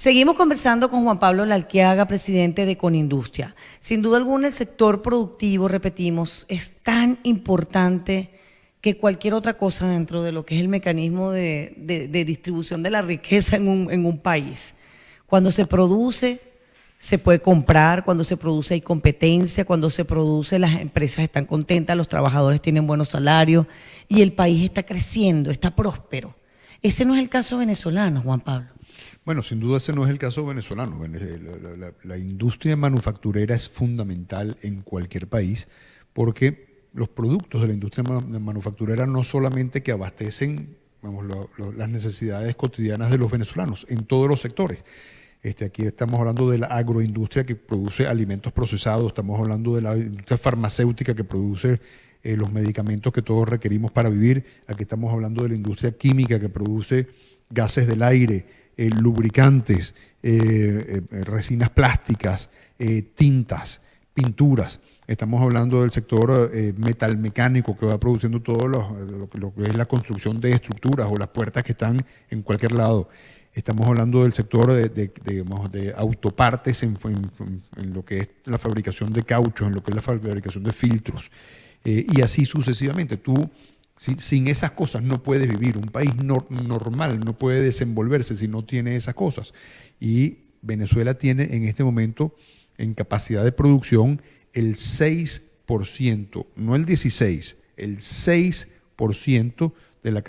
Seguimos conversando con Juan Pablo Lalquiaga, presidente de Conindustria. Sin duda alguna, el sector productivo, repetimos, es tan importante que cualquier otra cosa dentro de lo que es el mecanismo de distribución de la riqueza en un país. Cuando se produce, se puede comprar; cuando se produce hay competencia; cuando se produce las empresas están contentas, los trabajadores tienen buenos salarios y el país está creciendo, está próspero. Ese no es el caso venezolano, Juan Pablo. Bueno, sin duda ese no es el caso venezolano. La industria manufacturera es fundamental en cualquier país porque los productos de la industria manufacturera no solamente que abastecen, vamos, las necesidades cotidianas de los venezolanos en todos los sectores. Aquí estamos hablando de la agroindustria que produce alimentos procesados, estamos hablando de la industria farmacéutica que produce los medicamentos que todos requerimos para vivir. Aquí estamos hablando de la industria química que produce gases del aire, lubricantes, resinas plásticas, tintas, pinturas. Estamos hablando del sector metalmecánico que va produciendo todo lo que es la construcción de estructuras o las puertas que están en cualquier lado. Estamos hablando del sector de autopartes en lo que es la fabricación de cauchos, en lo que es la fabricación de filtros, y así sucesivamente. Tú, sin esas cosas no puedes vivir. Un país normal no puede desenvolverse si no tiene esas cosas. Y Venezuela tiene en este momento en capacidad de producción el 6%, no el 16%, el 6% de la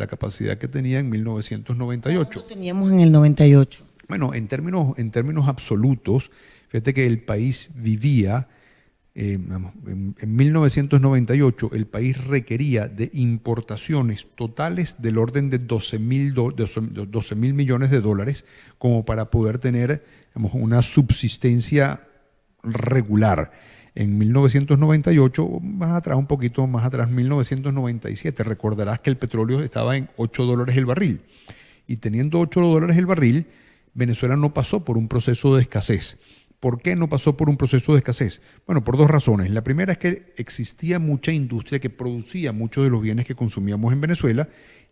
capacidad que tenía en 1998. ¿Cuánto teníamos en el 98? Bueno, en términos absolutos, fíjate que el país vivía, en 1998 el país requería de importaciones totales del orden de 12 mil millones de dólares como para poder tener, digamos, una subsistencia regular. En 1998, más atrás, un poquito más atrás, 1997, recordarás que el petróleo estaba en $8 el barril. Y teniendo $8 el barril, Venezuela no pasó por un proceso de escasez. ¿Por qué no pasó por un proceso de escasez? Bueno, por dos razones. La primera es que existía mucha industria que producía muchos de los bienes que consumíamos en Venezuela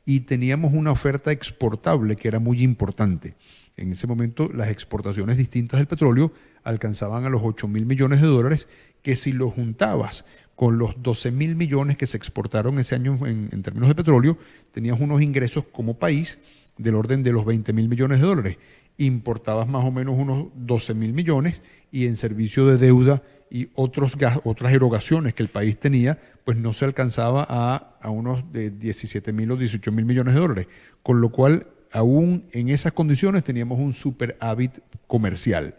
y teníamos una oferta exportable que era muy importante. En ese momento las exportaciones distintas del petróleo alcanzaban a los 8.000 millones de dólares, que si los juntabas con los 12.000 millones que se exportaron ese año en términos de petróleo, tenías unos ingresos como país del orden de los 20.000 millones de dólares. Importabas más o menos unos 12.000 millones y en servicio de deuda y otras erogaciones que el país tenía, pues no se alcanzaba a unos de 17.000 o 18.000 millones de dólares. Con lo cual, aún en esas condiciones teníamos un superávit comercial.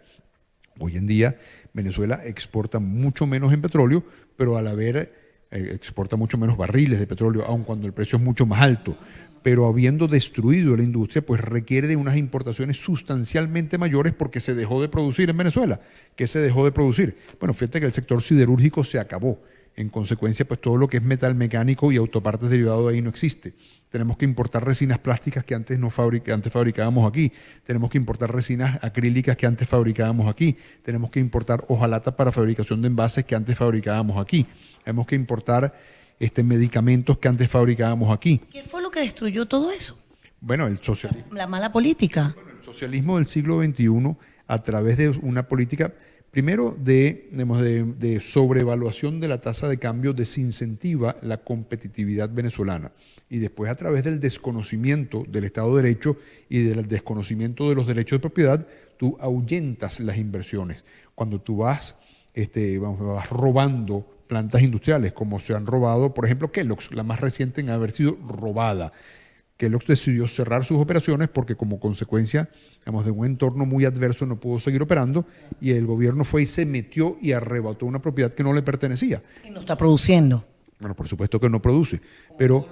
Hoy en día Venezuela exporta mucho menos en petróleo, pero al haber exporta mucho menos barriles de petróleo, aun cuando el precio es mucho más alto. Pero habiendo destruido la industria, pues requiere de unas importaciones sustancialmente mayores porque se dejó de producir en Venezuela. ¿Qué se dejó de producir? Bueno, fíjate que el sector siderúrgico se acabó. En consecuencia, pues todo lo que es metal mecánico y autopartes derivados de ahí no existe. Tenemos que importar resinas plásticas que antes fabricábamos aquí. Tenemos que importar resinas acrílicas que antes fabricábamos aquí. Tenemos que importar hojalata para fabricación de envases que antes fabricábamos aquí. Tenemos que importar medicamentos que antes fabricábamos aquí. ¿Qué fue lo que destruyó todo eso? Bueno, el socialismo. La mala política. Bueno, el socialismo del siglo XXI, a través de una política, primero de sobrevaluación de la tasa de cambio, desincentiva la competitividad venezolana. Y después, a través del desconocimiento del Estado de Derecho y del desconocimiento de los derechos de propiedad, tú ahuyentas las inversiones. Cuando tú vas robando plantas industriales, como se han robado, por ejemplo, Kellogg's, la más reciente en haber sido robada. Kellogg's decidió cerrar sus operaciones porque como consecuencia, digamos, de un entorno muy adverso no pudo seguir operando y el gobierno fue y se metió y arrebató una propiedad que no le pertenecía. Y no está produciendo. Bueno, por supuesto que no produce, pero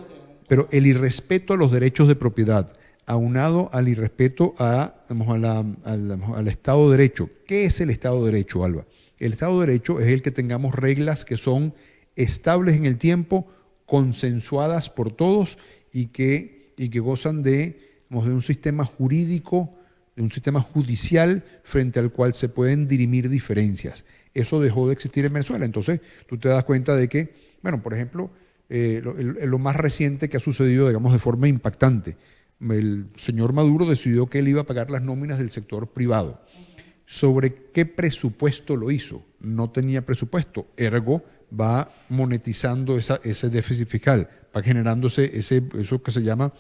el irrespeto a los derechos de propiedad, aunado al irrespeto al Estado de Derecho. ¿Qué es el Estado de Derecho, Alba? El Estado de Derecho es el que tengamos reglas que son estables en el tiempo, consensuadas por todos y que gozan de un sistema jurídico, de un sistema judicial frente al cual se pueden dirimir diferencias. Eso dejó de existir en Venezuela. Entonces, tú te das cuenta de que, bueno, por ejemplo, lo más reciente que ha sucedido, digamos, de forma impactante, el señor Maduro decidió que él iba a pagar las nóminas del sector privado. ¿Sobre qué presupuesto lo hizo? No tenía presupuesto, ergo va monetizando ese déficit fiscal, va generándose eso que se llama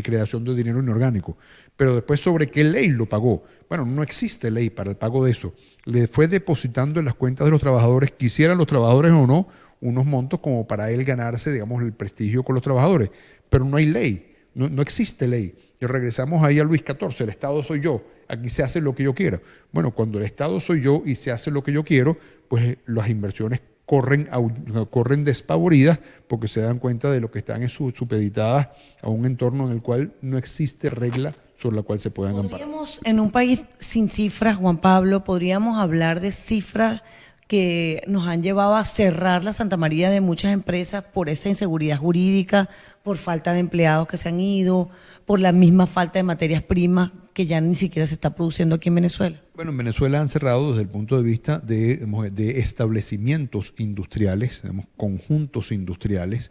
creación de dinero inorgánico. Pero después, ¿sobre qué ley lo pagó? Bueno, no existe ley para el pago de eso. Le fue depositando en las cuentas de los trabajadores, quisieran los trabajadores o no, unos montos como para él ganarse, digamos, el prestigio con los trabajadores. Pero no hay ley, no existe ley. Y regresamos ahí a Luis XIV, el Estado soy yo, aquí se hace lo que yo quiero. Bueno, cuando el Estado soy yo y se hace lo que yo quiero, pues las inversiones corren despavoridas porque se dan cuenta de lo que están supeditadas a un entorno en el cual no existe regla sobre la cual se puedan amparar. Podríamos, en un país sin cifras, Juan Pablo, podríamos hablar de cifras que nos han llevado a cerrar la Santa María de muchas empresas por esa inseguridad jurídica, por falta de empleados que se han ido, por la misma falta de materias primas que ya ni siquiera se está produciendo aquí en Venezuela. Bueno, en Venezuela han cerrado desde el punto de vista de establecimientos industriales, conjuntos industriales.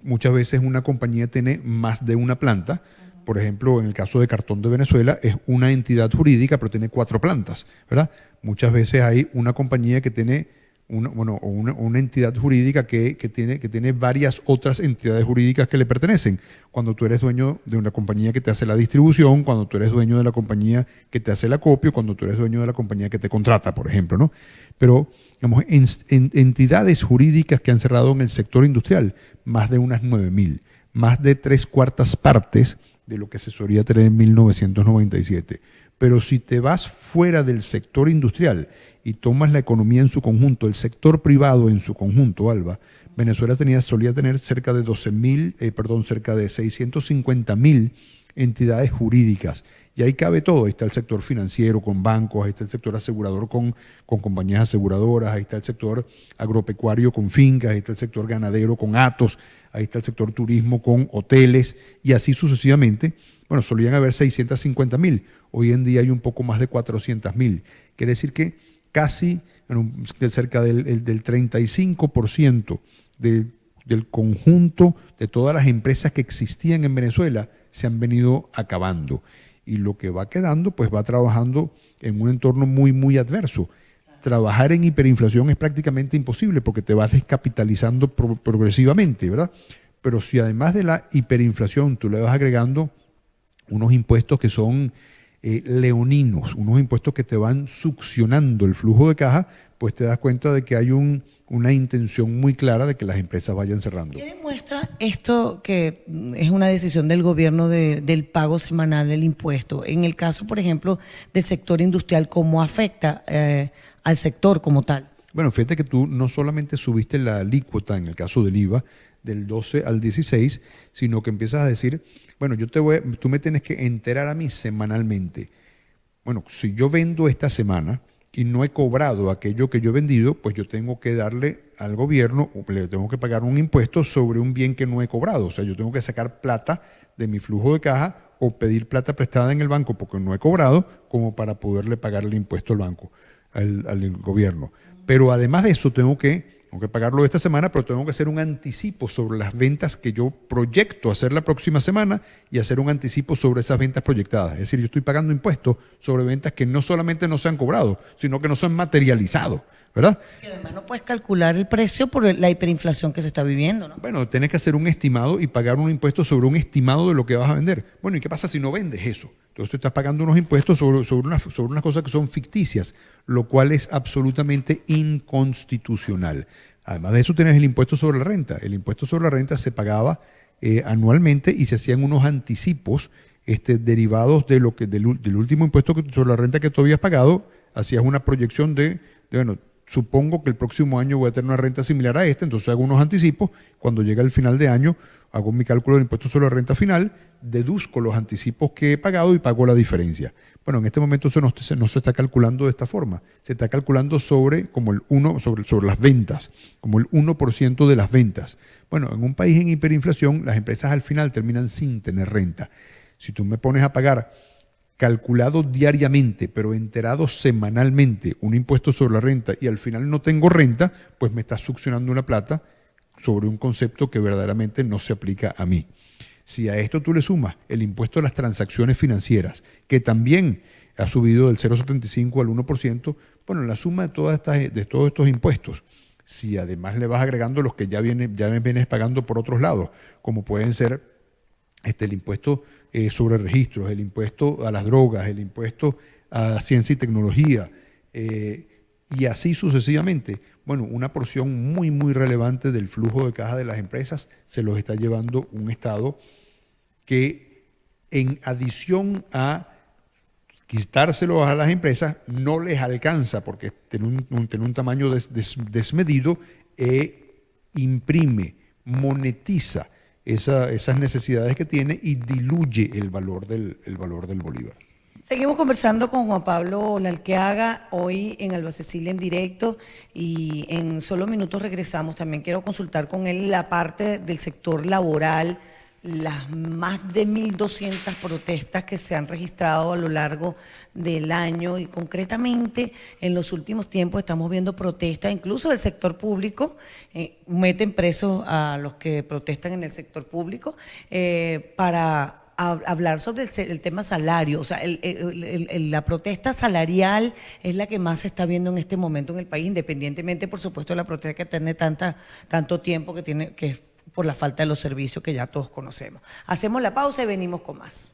Muchas veces una compañía tiene más de una planta. Por ejemplo, en el caso de Cartón de Venezuela, es una entidad jurídica, pero tiene 4 plantas, ¿verdad? Muchas veces hay una compañía que tiene una entidad jurídica que tiene varias otras entidades jurídicas que le pertenecen. Cuando tú eres dueño de una compañía que te hace la distribución, cuando tú eres dueño de la compañía que te hace el acopio, cuando tú eres dueño de la compañía que te contrata, por ejemplo, ¿no? Pero, digamos, entidades jurídicas que han cerrado en el sector industrial, más de unas 9.000, más de 3/4 partes de lo que se solía tener en 1997. Pero si te vas fuera del sector industrial y tomas la economía en su conjunto, el sector privado en su conjunto, Alba, Venezuela solía tener cerca de 650.000 entidades jurídicas. Y ahí cabe todo, ahí está el sector financiero con bancos, ahí está el sector asegurador con compañías aseguradoras, ahí está el sector agropecuario con fincas, ahí está el sector ganadero con hatos, ahí está el sector turismo con hoteles y así sucesivamente. Bueno, solían haber 650.000, hoy en día hay un poco más de 400.000. Quiere decir que casi cerca del 35% del conjunto de todas las empresas que existían en Venezuela se han venido acabando. Y lo que va quedando, pues va trabajando en un entorno muy, muy adverso. Trabajar en hiperinflación es prácticamente imposible porque te vas descapitalizando progresivamente, ¿verdad? Pero si además de la hiperinflación tú le vas agregando unos impuestos que son leoninos, unos impuestos que te van succionando el flujo de caja, pues te das cuenta de que hay una intención muy clara de que las empresas vayan cerrando. ¿Qué demuestra esto que es una decisión del gobierno del pago semanal del impuesto? En el caso, por ejemplo, del sector industrial, ¿cómo afecta al sector como tal? Bueno, fíjate que tú no solamente subiste la alícuota en el caso del IVA del 12 al 16, sino que empiezas a decir, bueno, tú me tienes que enterar a mí semanalmente. Bueno, si yo vendo esta semana y no he cobrado aquello que yo he vendido, pues yo tengo que darle al gobierno, le tengo que pagar un impuesto sobre un bien que no he cobrado. O sea, yo tengo que sacar plata de mi flujo de caja o pedir plata prestada en el banco porque no he cobrado, como para poderle pagar el impuesto al banco, al gobierno. Pero además de eso tengo que pagarlo esta semana, pero tengo que hacer un anticipo sobre las ventas que yo proyecto hacer la próxima semana y hacer un anticipo sobre esas ventas proyectadas. Es decir, yo estoy pagando impuestos sobre ventas que no solamente no se han cobrado, sino que no se han materializado, ¿verdad? Y además no puedes calcular el precio por la hiperinflación que se está viviendo, ¿no? Bueno, tienes que hacer un estimado y pagar un impuesto sobre un estimado de lo que vas a vender. Bueno, ¿y qué pasa si no vendes eso? Entonces tú estás pagando unos impuestos sobre unas cosas que son ficticias, lo cual es absolutamente inconstitucional. Además de eso tienes el impuesto sobre la renta. El impuesto sobre la renta se pagaba anualmente y se hacían unos anticipos derivados del último impuesto sobre la renta que tú habías pagado. Hacías una proyección bueno, supongo que el próximo año voy a tener una renta similar a esta, entonces hago unos anticipos. Cuando llega el final de año, hago mi cálculo del impuesto sobre la renta final, deduzco los anticipos que he pagado y pago la diferencia. Bueno, en este momento eso no se está calculando de esta forma. Se está calculando sobre las ventas, como el 1% de las ventas. Bueno, en un país en hiperinflación, las empresas al final terminan sin tener renta. Si tú me pones a pagar calculado diariamente, pero enterado semanalmente, un impuesto sobre la renta y al final no tengo renta, pues me estás succionando una plata sobre un concepto que verdaderamente no se aplica a mí. Si a esto tú le sumas el impuesto a las transacciones financieras, que también ha subido del 0,75 al 1%, bueno, la suma de todos estos impuestos, si además le vas agregando los que ya vienes pagando por otros lados, como pueden ser el impuesto sobre registros, el impuesto a las drogas, el impuesto a ciencia y tecnología, y así sucesivamente, bueno, una porción muy, muy relevante del flujo de caja de las empresas se los está llevando un Estado que, en adición a quitárselo a las empresas, no les alcanza porque tiene un tamaño desmedido, imprime, monetiza esas necesidades que tiene y diluye el valor del bolívar. Seguimos conversando con Juan Pablo Lalqueaga hoy en Alba Cecilia en directo, y en solo minutos regresamos. También quiero consultar con él la parte del sector laboral, las más de 1.200 protestas que se han registrado a lo largo del año, y concretamente en los últimos tiempos estamos viendo protestas incluso del sector público. Meten presos a los que protestan en el sector público para hablar sobre el tema salario. O sea, la protesta salarial es la que más se está viendo en este momento en el país, independientemente, por supuesto, de la protesta que tiene tanto tiempo, que es por la falta de los servicios que ya todos conocemos. Hacemos la pausa y venimos con más.